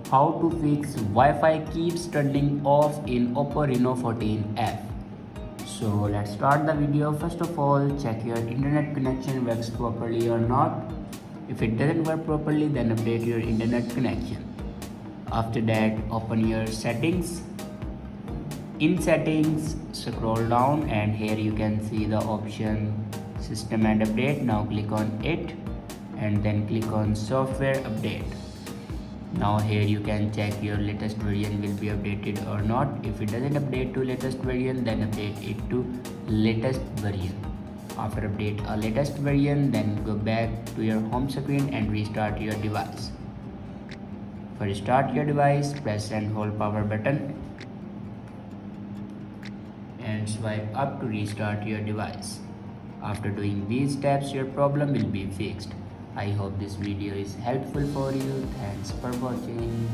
How to fix Wi-Fi keeps turning off in Oppo Reno 14f. So let's start the video. First of all, check your internet connection works properly or not. If it doesn't work properly, then update your internet connection. After that, open your settings. In settings, scroll down and here you can see the option system and update. Now click on it and then click on software update. Now here you can check your latest version will be updated or not. If it doesn't update to latest version, then update it to latest version. After update a latest version, then go back to your home screen and restart your device. For start your device, press and hold power button and swipe up to restart your device. After doing these steps, your problem will be fixed. I hope this video is helpful for you. Thanks for watching.